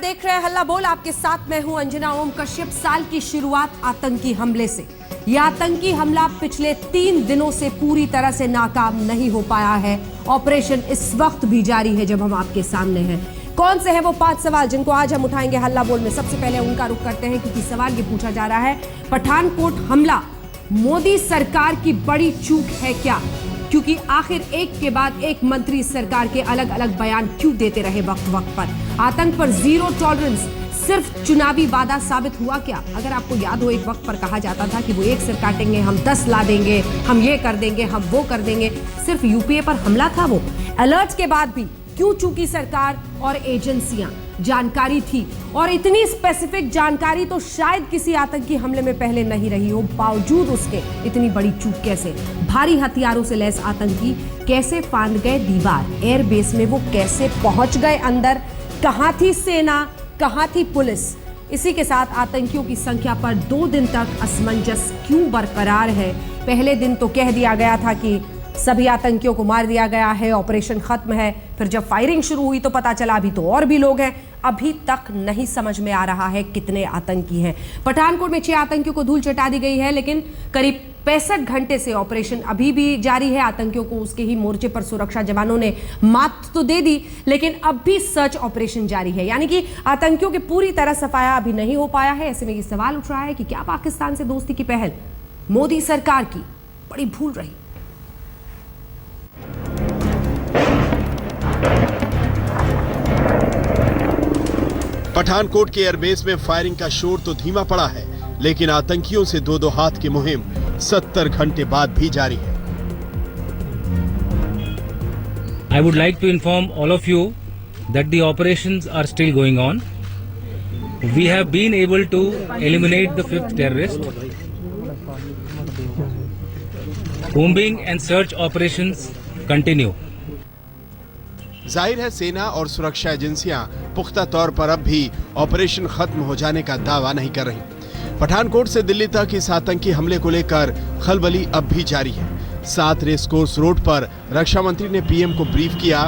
देख रहे हैं हल्ला बोल, आपके साथ मैं हूं अंजना ओम कश्यप। साल की शुरुआत आतंकी हमले से। यह आतंकी हमला पिछले 3 दिनों से पूरी तरह से नाकाम नहीं हो पाया है। ऑपरेशन इस वक्त भी जारी है जब हम आपके सामने हैं। कौन से हैं वो 5 सवाल जिनको आज हम उठाएंगे हल्ला बोल में। सबसे पहले उनका रुख करते हैं क्योंकि सवाल ये पूछा जा रहा है, पठानकोट हमला मोदी सरकार की बड़ी चूक है क्या? क्योंकि आखिर एक के बाद एक मंत्री इस सरकार के अलग अलग बयान क्यों देते रहे वक्त वक्त पर? आतंक पर जीरो टॉलरेंस सिर्फ चुनावी वादा साबित हुआ क्या? अगर आपको याद हो, एक वक्त पर कहा जाता था कि वो एक सिर काटेंगे, हम 10 ला देंगे, हम ये कर देंगे, हम वो कर देंगे। सिर्फ यूपीए पर हमला था वो। अलर्ट के बाद भी क्यों चूकी सरकार और एजेंसियां? जानकारी थी, और इतनी स्पेसिफिक जानकारी तो शायद किसी आतंकी हमले में पहले नहीं रही हो। बावजूद उसके इतनी बड़ी चूक कैसे? भारी हथियारों से लैस आतंकी कैसे फांद गए दीवार? एयरबेस में वो कैसे पहुंच गए अंदर? कहां थी सेना, कहां थी पुलिस? इसी के साथ आतंकियों की संख्या पर 2 दिन तक असमंजस क्यों बरकरार है? पहले दिन तो कह दिया गया था कि सभी आतंकियों को मार दिया गया है, ऑपरेशन खत्म है। फिर जब फायरिंग शुरू हुई तो पता चला अभी तो और भी लोग हैं। अभी तक नहीं समझ में आ रहा है कितने आतंकी हैं। पठानकोट में 6 आतंकियों को धूल चटा दी गई है, लेकिन करीब 65 घंटे से ऑपरेशन अभी भी जारी है। आतंकियों को उसके ही मोर्चे पर सुरक्षा जवानों ने मात तो दे दी, लेकिन अब भी सर्च ऑपरेशन जारी है। यानी कि आतंकियों की पूरी तरह सफाया अभी नहीं हो पाया है। ऐसे में ये सवाल उठ रहा है कि क्या पाकिस्तान से दोस्ती की पहल मोदी सरकार की बड़ी भूल रही? पठानकोट के एयरबेस में फायरिंग का शोर तो धीमा पड़ा है, लेकिन आतंकियों से 2-2 हाथ की मुहिम 70 घंटे बाद भी जारी है। I would like to inform all of you that the operations are still going on. We have been able to eliminate the 5th terrorist. Combing and search operations continue. जाहिर है सेना और सुरक्षा एजेंसियां पुख्ता तौर पर अब भी ऑपरेशन खत्म हो जाने का दावा नहीं कर रही। पठानकोट से दिल्ली तक इस आतंकी हमले को लेकर खलबली अब भी जारी है। 7 रेसकोर्स रोड पर रक्षा मंत्री ने पीएम को ब्रीफ किया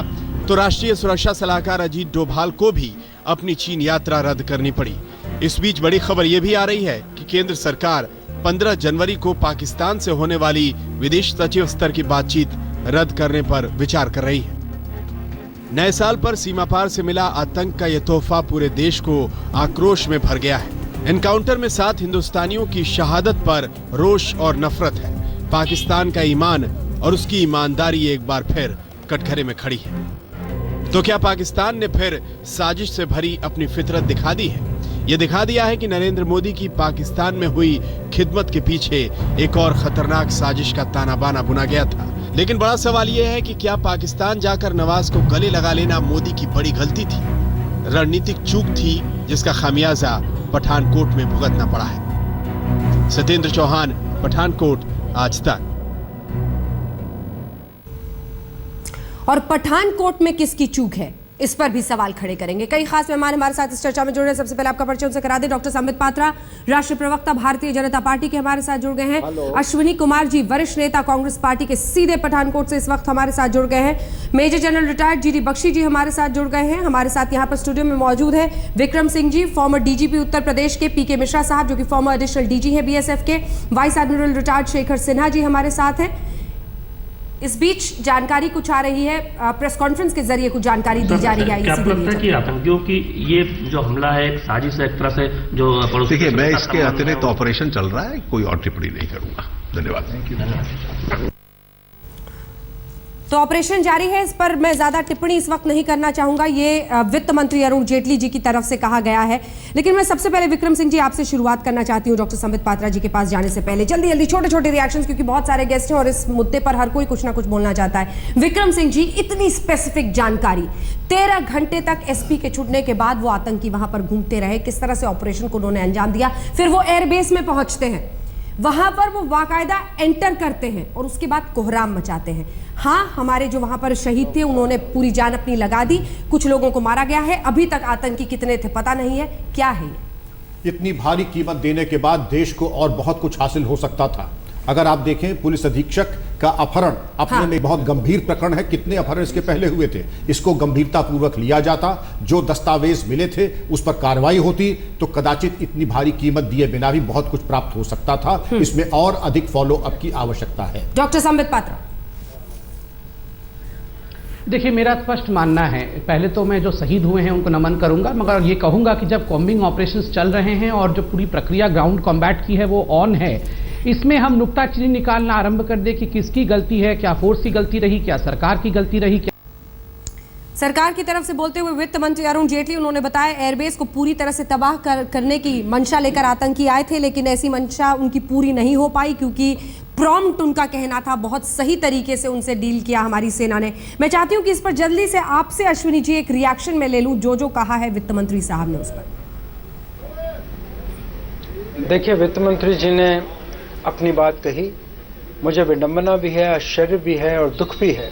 तो राष्ट्रीय सुरक्षा सलाहकार अजीत डोभाल को भी अपनी चीन यात्रा रद्द करनी पड़ी। इस बीच बड़ी खबर यह भी आ रही है कि केंद्र सरकार 15 जनवरी को पाकिस्तान से होने वाली विदेश सचिव स्तर की बातचीत रद्द करने पर विचार कर रही है। नए साल पर सीमा पार से मिला आतंक का यह तोहफा पूरे देश को आक्रोश में भर गया है। एनकाउंटर में 7 हिंदुस्तानियों की शहादत पर रोष और नफरत है। पाकिस्तान का ईमान और उसकी ईमानदारी एक बार फिर कटघरे में खड़ी है। तो क्या पाकिस्तान ने फिर साजिश से भरी अपनी फितरत दिखा दी है? यह दिखा दिया है कि नरेंद्र मोदी की पाकिस्तान में हुई खिदमत के पीछे एक और खतरनाक साजिश का ताना बाना बुना गया था। लेकिन बड़ा सवाल यह है कि क्या पाकिस्तान जाकर नवाज को गले लगा लेना मोदी की बड़ी गलती थी, रणनीतिक चूक थी जिसका खामियाजा पठानकोट में भुगतना पड़ा है? सत्येंद्र चौहान, पठानकोट, आज तक। और पठानकोट में किसकी चूक है, इस पर भी सवाल खड़े करेंगे। कई खास मेहमान हमारे साथ इस चर्चा में जुड़ रहे हैं। सबसे पहले आपका परिचय उनसे करा दें। डॉक्टर संबित पात्रा, राष्ट्रीय प्रवक्ता भारतीय जनता पार्टी के हमारे साथ जुड़ गए हैं। अश्विनी कुमार जी, वरिष्ठ नेता कांग्रेस पार्टी के, सीधे पठानकोट से इस वक्त हमारे साथ जुड़ गए हैं। Major general retired GD Bakshi ji हमारे साथ जुड़ गए हैं। हमारे साथ यहाँ पर स्टूडियो में मौजूद है विक्रम सिंह जी, फॉर्मर डीजीपी उत्तर प्रदेश के, पीके मिश्रा साहब जो कि फॉर्मर एडिशनल डीजी है बीएसएफ के, vice admiral retired Shekhar Sinha ji हमारे साथ हैं। इस बीच जानकारी कुछ आ रही है, प्रेस कॉन्फ्रेंस के जरिए कुछ जानकारी दी जा रही है। क्या आपको लगता है कि आतंकियों की ये जो हमला है एक साजिश है, एक तरह से जो पड़ोसी? देखिए, मैं इसके अतिरिक्त ऑपरेशन चल रहा है, कोई और टिप्पणी नहीं करूंगा। धन्यवाद। तो ऑपरेशन जारी है, इस पर मैं ज्यादा टिप्पणी इस वक्त नहीं करना चाहूंगा। ये वित्त मंत्री अरुण जेटली जी की तरफ से कहा गया है। लेकिन मैं सबसे पहले विक्रम सिंह जी आपसे शुरुआत करना चाहती हूं डॉक्टर संबित पात्रा जी के पास जाने से पहले। जल्दी जल्दी छोटे छोटे रिएक्शंस, क्योंकि बहुत सारे गेस्ट हैं और इस मुद्दे पर हर कोई कुछ ना कुछ बोलना चाहता है। विक्रम सिंह जी, इतनी स्पेसिफिक जानकारी, 13 घंटे तक एसपी के छूटने के बाद वो आतंकी वहां पर घूमते रहे, किस तरह से ऑपरेशन को उन्होंने अंजाम दिया, फिर वो एयरबेस में पहुंचते हैं, वहां पर वो बाकायदा एंटर करते हैं और उसके बाद कोहराम मचाते हैं। हाँ, हमारे जो वहां पर शहीद थे उन्होंने पूरी जान अपनी लगा दी, कुछ लोगों को मारा गया है, अभी तक आतंकी कितने थे पता नहीं है। क्या है ये? इतनी भारी कीमत देने के बाद देश को और बहुत कुछ हासिल हो सकता था। अगर आप देखें पुलिस अधीक्षक का अपहरण अपने हाँ। में बहुत गंभीर प्रकरण है। कितने अपहरण इसके पहले हुए थे, इसको गंभीरता पूर्वक लिया जाता, जो दस्तावेज मिले थे उस पर कार्रवाई होती तो कदाचित इतनी भारी कीमत दिए बिना भी बहुत कुछ प्राप्त हो सकता था। इसमें और अधिक फॉलो अप की आवश्यकता है। डॉक्टर संबित पात्रा। देखिए, मेरा स्पष्ट मानना है, पहले तो मैं जो शहीद हुए हैं उनको नमन करूंगा, मगर ये कहूंगा कि जब कॉम्बिंग ऑपरेशंस चल रहे हैं और जो पूरी प्रक्रिया ग्राउंड कॉम्बैट की है वो ऑन है, इसमें हम नुक्ताचीनी निकालना आरंभ कर दे कि किसकी गलती है, क्या फोर्स की गलती रही, क्या सरकार की गलती रही, क्या सरकार की तरफ से बोलते हुए वित्त मंत्री अरुण जेटली उन्होंने बताया एयरबेस को पूरी तरह से तबाह करने की मंशा लेकर आतंकी आए थे, लेकिन ऐसी मंशा उनकी पूरी नहीं हो पाई क्योंकि प्रॉम्प्ट उनका कहना था, बहुत सही तरीके से उनसे डील किया हमारी सेना ने। मैं चाहती हूं कि इस पर जल्दी से आपसे अश्विनी जी एक रिएक्शन में ले लूं, जो कहा है वित्त मंत्री साहब ने उस पर। देखिए, वित्त मंत्री जी ने अपनी बात कही, मुझे विडंबना भी है, आश्चर्य भी है और दुख भी है।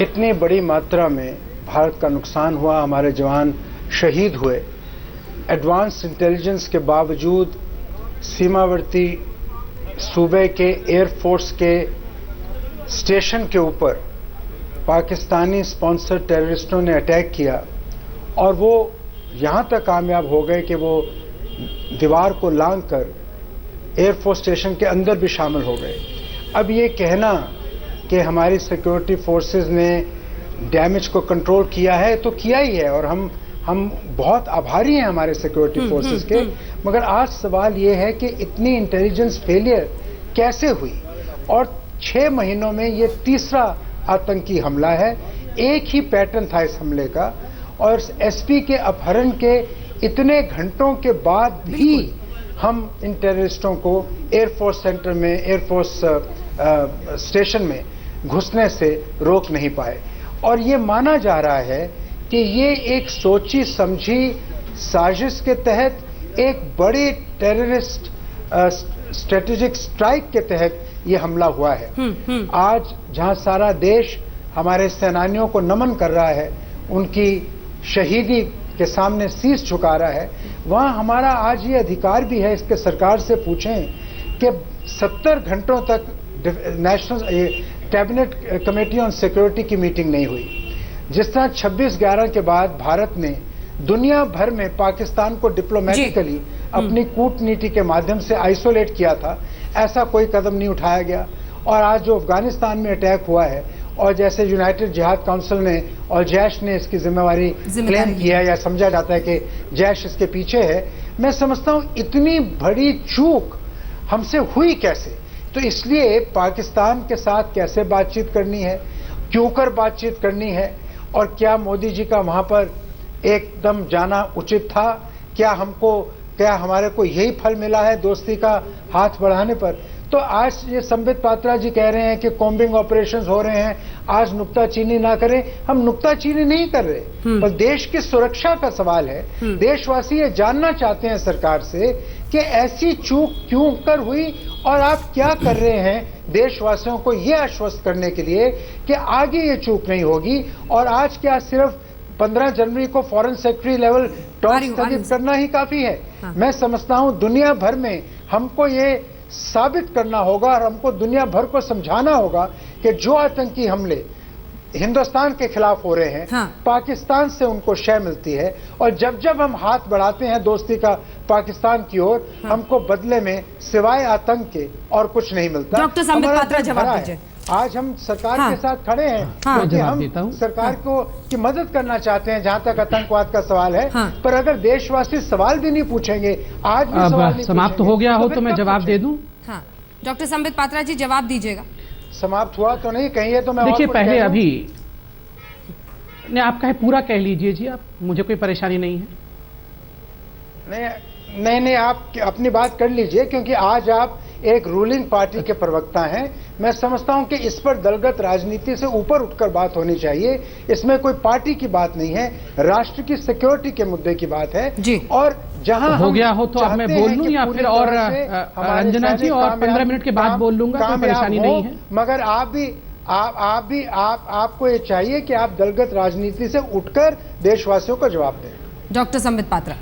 इतनी बड़ी मात्रा में भारत का नुकसान हुआ, हमारे जवान शहीद हुए, एडवांस इंटेलिजेंस के बावजूद सीमावर्ती सूबे के एयरफोर्स के स्टेशन के ऊपर पाकिस्तानी स्पॉन्सर टेररिस्टों ने अटैक किया और वो यहाँ तक कामयाब हो गए कि वो दीवार को लांघकर एयरफोर्स स्टेशन के अंदर भी शामिल हो गए। अब ये कहना कि हमारी सिक्योरिटी फोर्सेस ने डैमेज को कंट्रोल किया है तो किया ही है और हम बहुत आभारी हैं हमारे सिक्योरिटी फोर्सेस के, मगर आज सवाल ये है कि इतनी इंटेलिजेंस फेलियर कैसे हुई और 6 महीनों में ये तीसरा आतंकी हमला है। एक ही पैटर्न था इस हमले का और एसपी के अपहरण के इतने घंटों के बाद भी हम इन टेररिस्टों को एयरफोर्स सेंटर में, एयरफोर्स स्टेशन में घुसने से रोक नहीं पाए और ये माना जा रहा है कि ये एक सोची समझी साजिश के तहत एक बड़ी टेररिस्ट स्ट्रेटेजिक स्ट्राइक के तहत ये हमला हुआ है। आज जहां सारा देश हमारे सेनानियों को नमन कर रहा है, उनकी शहीदी के सामने शीश झुका रहा है, वहां हमारा आज ये अधिकार भी है इसके सरकार से पूछें कि 70 घंटों तक national cabinet committee on security की मीटिंग नहीं हुई। जिस तरह 26/11 के बाद भारत ने दुनिया भर में पाकिस्तान को डिप्लोमेटिकली अपनी कूटनीति के माध्यम से आइसोलेट किया था, ऐसा कोई कदम नहीं उठाया गया। और आज जो अफगानिस्तान में अटैक हुआ है और जैसे यूनाइटेड जिहाद काउंसिल ने और जैश ने इसकी जिम्मेवारी क्लेम की है या समझा जाता है कि जैश इसके पीछे है, मैं समझता हूं इतनी बड़ी चूक हमसे हुई कैसे। तो इसलिए पाकिस्तान के साथ कैसे बातचीत करनी है, क्यों कर बातचीत करनी है और क्या मोदी जी का वहां पर एकदम जाना उचित था, क्या हमारे को यही फल मिला है दोस्ती का हाथ बढ़ाने पर। तो आज ये संबित पात्रा जी कह रहे हैं कि कॉम्बिंग ऑपरेशंस हो रहे हैं, आज नुक्ताचीनी ना करें, हम नुक्ताचीनी नहीं कर रहे, पर देश की सुरक्षा का सवाल है। देशवासी ये जानना चाहते हैं सरकार से कि ऐसी चूक क्यों कर हुई और आप क्या कर रहे हैं देशवासियों को ये आश्वस्त करने के लिए कि आगे ये चूक नहीं होगी। और आज क्या सिर्फ 15 जनवरी को फॉरेन सेक्रेटरी लेवल टॉक स्थगित करना ही काफी है? मैं समझता हूं दुनिया भर में हमको ये साबित करना होगा और हमको दुनिया भर को समझाना होगा कि जो आतंकी हमले हिंदुस्तान के खिलाफ हो रहे हैं, पाकिस्तान से उनको शय मिलती है और जब जब हम हाथ बढ़ाते हैं दोस्ती का पाकिस्तान की ओर, हमको बदले में सिवाय आतंक के और कुछ नहीं मिलता। डॉक्टर संबित पात्रा जवाब दीजिए। आज हम सरकार के साथ खड़े हैं क्योंकि हम सरकार को की मदद करना चाहते हैं जहां तक आतंकवाद का सवाल है, पर अगर देशवासी सवाल भी नहीं पूछेंगे, आज भी सवाल नहीं समाप्त हो गया हो तो मैं जवाब दे दूं। हाँ, डॉक्टर संबित पात्रा जी जवाब दीजिएगा। समाप्त हुआ तो नहीं, कहिए तो मैं देखिए पहले अभी नहीं, आप कहे पूरा कह लीजिए जी, आप, मुझे कोई परेशानी नहीं है। नहीं, आप अपनी बात कर लीजिए क्योंकि आज आप एक रूलिंग पार्टी के प्रवक्ता हैं। मैं समझता हूं कि इस पर दलगत राजनीति से ऊपर उठकर बात होनी चाहिए। इसमें कोई पार्टी की बात नहीं है, राष्ट्र की सिक्योरिटी के मुद्दे की बात है जी। और जहां हो गया हो तो अब मैं बोल लूं या फिर और अंजना जी और 15 मिनट के बाद बोल लूंगा, कोई परेशानी नहीं है। मगर आपको ये चाहिए कि आप दलगत राजनीति से उठकर देशवासियों को जवाब दें। डॉक्टर संबित पात्रा।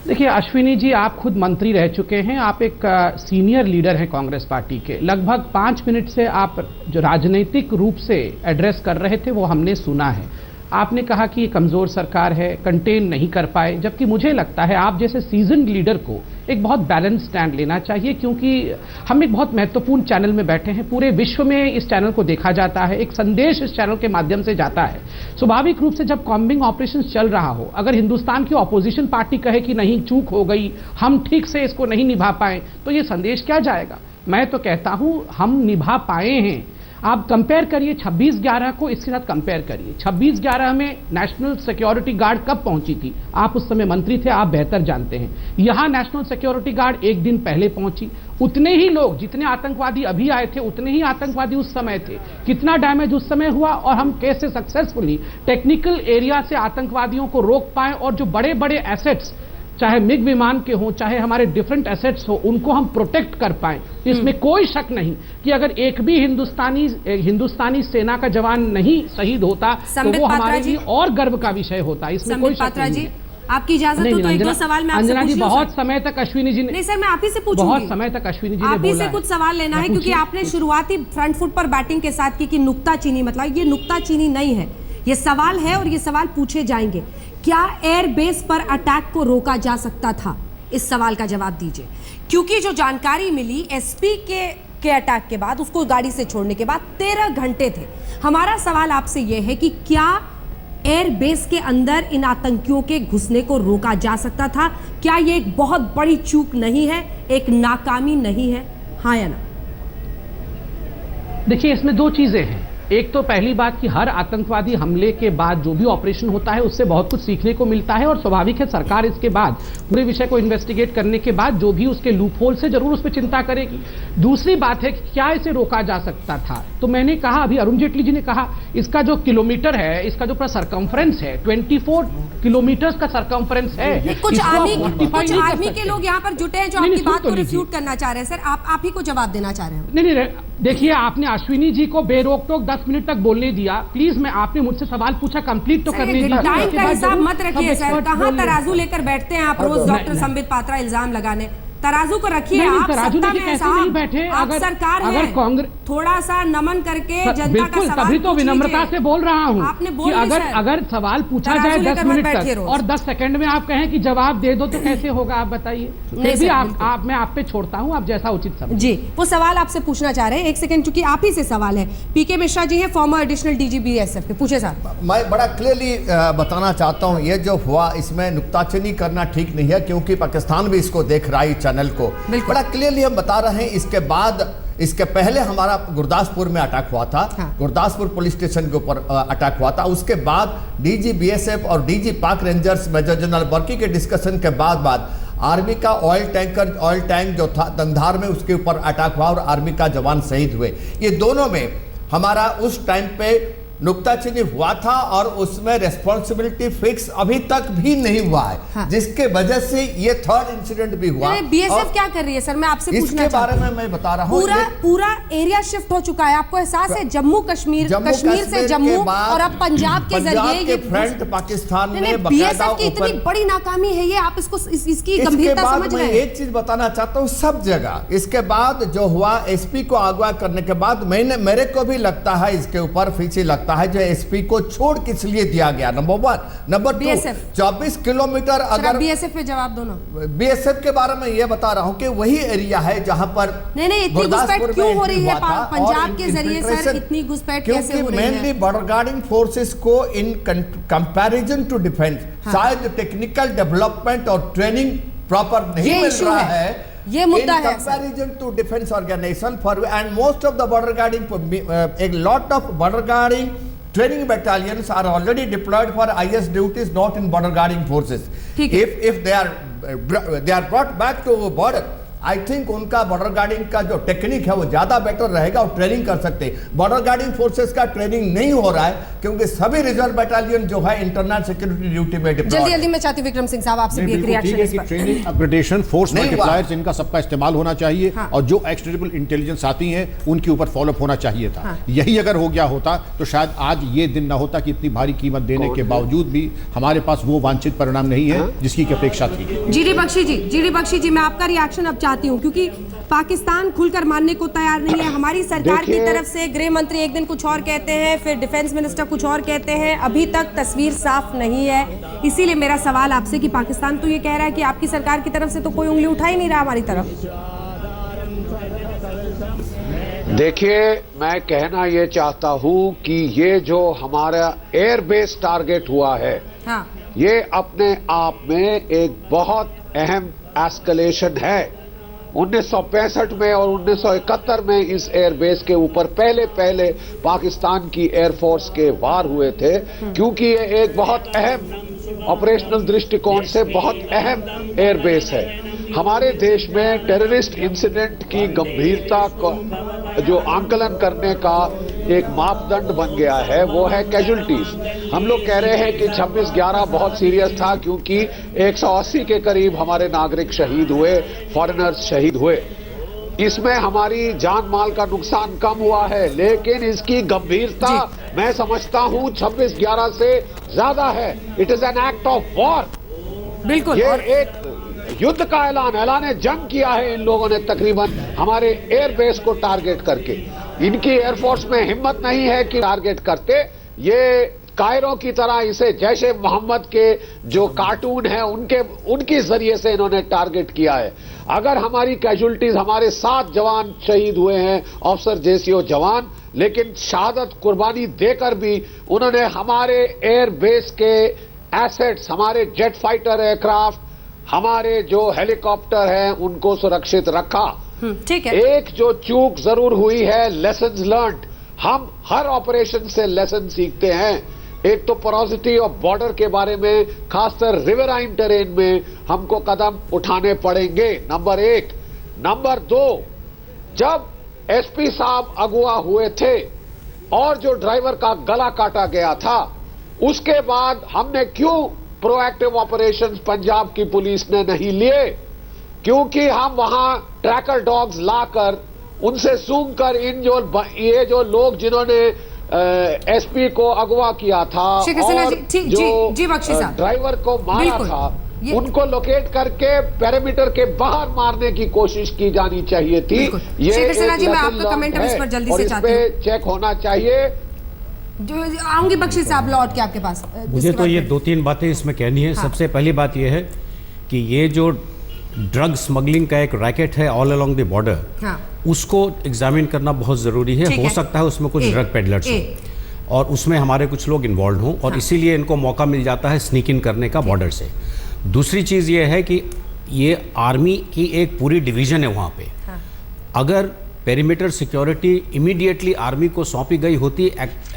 देखिए अश्विनी जी, आप खुद मंत्री रह चुके हैं, आप एक सीनियर लीडर हैं कांग्रेस पार्टी के। लगभग 5 मिनट से आप जो राजनीतिक रूप से एड्रेस कर रहे थे वो हमने सुना है। आपने कहा कि ये कमजोर सरकार है, कंटेन नहीं कर पाए, जबकि मुझे लगता है आप जैसे सीजन्ड लीडर को एक बहुत बैलेंस स्टैंड लेना चाहिए, क्योंकि हम एक बहुत महत्वपूर्ण चैनल में बैठे हैं। पूरे विश्व में इस चैनल को देखा जाता है, एक संदेश इस चैनल के माध्यम से जाता है। स्वाभाविक रूप से जब कॉम्बिंग ऑपरेशन चल रहा हो, अगर हिंदुस्तान की ऑपोजिशन पार्टी कहे कि नहीं चूक हो गई, हम ठीक से इसको नहीं निभा पाए, तो ये संदेश क्या जाएगा? मैं तो कहता हूं हम निभा पाए हैं। आप कंपेयर करिए 26/11 को, इसके साथ कंपेयर करिए। 26/11 में नेशनल सिक्योरिटी गार्ड कब पहुंची थी? आप उस समय मंत्री थे, आप बेहतर जानते हैं। यहां नेशनल सिक्योरिटी गार्ड एक दिन पहले पहुंची। उतने ही लोग, जितने आतंकवादी अभी आए थे, उतने ही आतंकवादी उस समय थे। कितना डैमेज उस समय हुआ और हम कैसे सक्सेसफुली टेक्निकल एरिया से आतंकवादियों को रोक पाए, और जो बड़े बड़े एसेट्स, चाहे मिग विमान के हों, चाहे हमारे डिफरेंट एसेट्स हो, उनको हम प्रोटेक्ट कर पाए। इसमें कोई शक नहीं कि अगर एक भी हिंदुस्तानी सेना का जवान नहीं शहीद होता तो वो हमारे लिए और गर्व का विषय होता। इसमें कोई शक नहीं है। आपकी इजाजत हो तो एक दो सवाल मैं आपसे अंजना जी, पूछ लूं बहुत सर? समय तक अश्विनी जी ने, नहीं सर, मैं आप ही से पूछूंगी। बहुत समय तक अश्विनी जी ने आप ही बोला से कुछ सवाल लेना है, क्योंकि आपने शुरुआती फ्रंट फुट पर बैटिंग के साथ की कि नुक्ताचीनी, मतलब ये नुक्ताचीनी नहीं है, ये सवाल है और ये सवाल पूछे जाएंगे। क्या एयरबेस पर अटैक को रोका जा सकता था? इस सवाल का जवाब दीजिए, क्योंकि जो जानकारी मिली एसपी के अटैक के बाद, उसको गाड़ी से छोड़ने के बाद 13 घंटे थे। हमारा सवाल आपसे यह है कि क्या एयरबेस के अंदर इन आतंकियों के घुसने को रोका जा सकता था? क्या यह एक बहुत बड़ी चूक नहीं है, एक नाकामी नहीं है? हाँ या ना? देखिए, इसमें दो चीजें हैं। एक तो पहली बात कि हर आतंकवादी हमले के बाद जो भी ऑपरेशन होता है उससे बहुत कुछ सीखने को मिलता है, और स्वाभाविक है सरकार इसके बाद पूरे विषय को इन्वेस्टिगेट करने के बाद जो भी उसके लूप होल से जरूर उस पर चिंता करेगी। दूसरी बात है कि क्या इसे रोका जा सकता था? तो मैंने कहा, अभी अरुण जेटली जी ने कहा, इसका जो किलोमीटर है, इसका जो पूरा सरकमफ्रेंस है, 24 किलोमीटर का सरकमफ्रेंस है। कुछ आर्मी के लोग यहाँ पर जुटे हैं जो आपकी बात को रिफ्यूट करना चाह रहे हैं। सर, आप ही को जवाब देना चाह रहे हैं। नहीं, देखिए, आपने अश्विनी जी को बेरोक टोक 10 मिनट तक बोलने दिया। प्लीज, मैं आपने मुझसे सवाल पूछा, कंप्लीट तो करने दीजिए। टाइम का हिसाब मत रखिए सर। कहाँ तराजू लेकर बैठते हैं आप रोज डॉक्टर संबित पात्रा इल्जाम लगाने? तराजू को रखिए। आप सत्ता में हैं साहब, आप सरकार है, कांग्रेस थोड़ा सा नमन करके जनता का सवाल तभी तो विनम्रता से बोल रहा हूँ। आपने बोल अगर सवाल पूछा जाए 10 मिनट तक और 10 सेकंड में आप कहें कि जवाब दे दो, तो कैसे होगा आप बताइए? फिर भी मैं आप पे छोड़ता हूँ, आप जैसा उचित समझें। जी, वो सवाल आपसे पूछना चाह रहे हैं। एक सेकंड, चूंकि आप ही से सवाल है। पीके मिश्रा जी हैं, फॉर्मर एडिशनल डीजी बीएसएफ के। पूछे साहब। मैं बड़ा क्लियरली बताना चाहता हूँ, ये जो हुआ इसमें नुक्ताचीनी करना ठीक नहीं है, क्योंकि पाकिस्तान भी इसको देख रहा है चैनल को। बड़ा क्लियरली हम बता रहे हैं। इसके पहले हमारा गुरदासपुर में अटैक हुआ था। हाँ। गुरदासपुर पुलिस स्टेशन के ऊपर अटैक हुआ था। उसके बाद डीजी बीएसएफ और डीजी पाक रेंजर्स मेजर जनरल बर्की के डिस्कशन के बाद आर्मी का ऑयल टैंक जो था दंधार में, उसके ऊपर अटैक हुआ और आर्मी का जवान शहीद हुए। ये दोनों में हमारा उस टाइम पे नुक्ताचीनी हुआ था और उसमें रेस्पॉन्सिबिलिटी फिक्स अभी तक भी नहीं हुआ है। हाँ। जिसके वजह से ये थर्ड इंसिडेंट भी हुआ। बीएसएफ क्या कर रही है सर? मैं आपसे पूछना इसके बारे में मैं बता रहा हूँ। पूरा एरिया शिफ्ट हो चुका है, आपको एहसास है? जम्मू कश्मीर से जम्मू और अब पंजाब के जरिए ये फ्रंट पाकिस्तान ने बीएसएफ की इतनी बड़ी नाकामी है ये, आप इसकी गंभीरता समझ रहे हैं? एक चीज बताना चाहता हूँ, सब जगह इसके बाद जो हुआ, एसपी को अगवा करने के बाद मेरे को भी लगता है इसके ऊपर फीसी लगता है जो एसपी को छोड़ किस लिए दिया गया। नंबर 1, नंबर 2, 24 किलोमीटर अगर बीएसएफ पे जवाब दो ना। बीएसएफ के बारे में ये बता रहा हूं कि वही एरिया है जहां पर नहीं इतनी घुसपैठ क्यों हो रही है पंजाब के जरिए सर? इतनी घुसपैठ कैसे हो रही है? मेनली बॉर्डर गार्डिंग फोर्सेस को इन कंपैरिजन टू डिफेंस शायद टेक्निकल डेवलपमेंट और ट्रेनिंग प्रॉपर नहीं मिल रहा है। ये मुद्दा है comparison to defence organisation for and most of the border guarding, a lot of border guarding training battalions are already deployed for IS duties, not in border guarding forces. If they are brought back to border I think उनका border guarding का जो technique है वो ज्यादा better रहेगा और training कर सकते हैं। बॉर्डर गार्डिंग फोर्सेस का ट्रेनिंग नहीं हो रहा है क्योंकि सभी रिजर्व बटालियन जो है इंटरनल सिक्योरिटी ड्यूटी में जल्दी जल्दी मैं चाहती हूं विक्रम सिंह साहब आपसे भी एक रिएक्शन इस पर। ट्रेनिंग अपग्रेडेशन फोर्स मल्टीप्लायर्स इनका सबका इस्तेमाल होना चाहिए हाँ। और जो एक्सटेरिबल इंटेलिजेंस आती हैं उनके ऊपर फॉलोअप होना चाहिए था। हाँ। यही अगर हो गया होता तो शायद आज ये दिन ना होता कि इतनी भारी कीमत देने के बावजूद भी हमारे पास वो वांछित परिणाम नहीं है जिसकी की अपेक्षा थी। जीडी बख्शी जी मैं आपका रिएक्शन अब चाहती हूँ, क्योंकि पाकिस्तान खुलकर मानने को तैयार नहीं है। हमारी सरकार की तरफ से गृह मंत्री एक दिन कुछ और कहते हैं, फिर डिफेंस मिनिस्टर कुछ और कहते हैं, अभी तक तस्वीर साफ नहीं है। इसीलिए मेरा सवाल आपसे कि पाकिस्तान तो ये कह रहा है कि आपकी सरकार की तरफ से तो कोई उंगली उठा ही नहीं रहा हमारी तरफ। देखिए, मैं कहना ये चाहता हूं कि ये जो हमारा एयरबेस टारगेट हुआ है, हाँ। ये अपने आप में एक बहुत अहम एस्केलेशन है। 1965 में और 1971 में इस एयरबेस के ऊपर पहले पाकिस्तान की एयरफोर्स के वार हुए थे, क्योंकि ये एक बहुत अहम ऑपरेशनल दृष्टिकोण से बहुत अहम एयरबेस है। हमारे देश में टेररिस्ट इंसिडेंट की गंभीरता को जो आंकलन करने का एक मापदंड बन गया है वो है कैजुअल्टीज। हम लोग कह रहे हैं कि 26/11 बहुत सीरियस था क्योंकि 180 के करीब हमारे नागरिक शहीद हुए, फॉरेनर्स शहीद हुए। इसमें हमारी जान माल का नुकसान कम हुआ है, लेकिन इसकी गंभीरता मैं समझता हूं 26/11 से ज्यादा है। It is an act of war. बिल्कुल। ये एक युद्ध का ऐलान जंग किया है इन लोगों ने, तकरीबन हमारे एयरबेस को टारगेट करके। इनकी एयरफोर्स में हिम्मत नहीं है कि टारगेट करते। ये कायरों की तरह इसे जैशे मोहम्मद के जो कार्टून है उनके जरिए से इन्होंने टारगेट किया है। अगर हमारी कैजुअल्टीज, हमारे 7 जवान शहीद हुए हैं, ऑफिसर जेसीओ जवान, लेकिन शहादत कुर्बानी देकर भी उन्होंने हमारे एयरबेस के एसेट्स, हमारे जेट फाइटर एयरक्राफ्ट, हमारे जो हेलीकॉप्टर हैं उनको सुरक्षित रखा। ठीक है। एक जो चूक जरूर हुई है, लेसन्स लर्न्ड। हम हर ऑपरेशन से लेसन सीखते हैं। एक तो पोरोसिटी ऑफ बॉर्डर के बारे में, खासकर रिवराइन टेरेन में हमको कदम उठाने पड़ेंगे, नंबर 1। नंबर 2, जब एसपी साहब अगवा हुए थे और जो ड्राइवर का गला काटा गया था, उसके बाद हमने क्यों प्रोएक्टिव ऑपरेशंस पंजाब की पुलिस ने नहीं लिए? क्योंकि हम वहां ट्रैकर डॉग्स लाकर उनसे सूंघ कर ये जो लोग जिन्होंने एसपी को अगवा किया था और जो ड्राइवर को मारा था, उनको लोकेट करके पैरामीटर के बाहर मारने की कोशिश की जानी चाहिए थी। ये मैं आपका कमेंट इस पर जल्दी से चाहती हूं। चेक होना चाहिए। आऊंगी बख्शी साहब लौट के आपके पास। मुझे तो ये 2-3 बातें इसमें कहनी है। सबसे पहली बात ये है कि ये जो ड्रग स्मगलिंग का एक रैकेट है ऑल अलोंग द बॉर्डर, उसको एग्जामिन करना बहुत ज़रूरी है। हो सकता है उसमें कुछ ड्रग पेडलर्स हो और उसमें हमारे कुछ लोग इन्वॉल्व हों और इसीलिए इनको मौका मिल जाता है स्नीक इन करने का बॉर्डर से। दूसरी चीज़ ये है कि ये आर्मी की एक पूरी डिवीज़न है वहाँ पे। अगर पेरीमीटर सिक्योरिटी इमीडिएटली आर्मी को सौंपी गई होती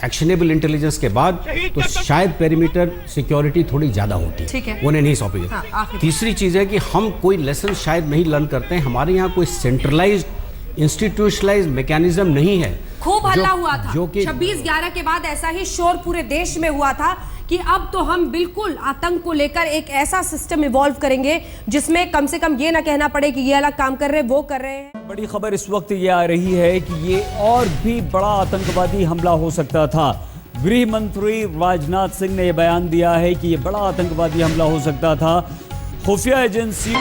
एक्शनेबल इंटेलिजेंस के बाद, तो शायद पेरीमीटर सिक्योरिटी थोड़ी ज़्यादा होती, उन्हें नहीं सौंपी गई। तीसरी चीज़ है कि हम कोई लेसन शायद नहीं लर्न करते हैं। हमारे यहाँ कोई सेंट्रलाइज्ड इंस्टीट्यूशनलाइज्ड मैकेनिज्म नहीं है। खूब हल्ला हुआ था 26/11 के बाद, ऐसा ही शोर पूरे देश में हुआ था कि अब तो हम बिल्कुल आतंक को लेकर एक ऐसा सिस्टम इवॉल्व करेंगे जिसमें कम से कम ये ना कहना पड़े कि ये अलग काम कर रहे हैं, वो कर रहे हैं। बड़ी खबर इस वक्त ये आ रही है कि ये और भी बड़ा आतंकवादी हमला हो सकता था। गृह मंत्री राजनाथ सिंह ने यह बयान दिया है कि ये बड़ा आतंकवादी हमला हो सकता था। खुफिया एजेंसी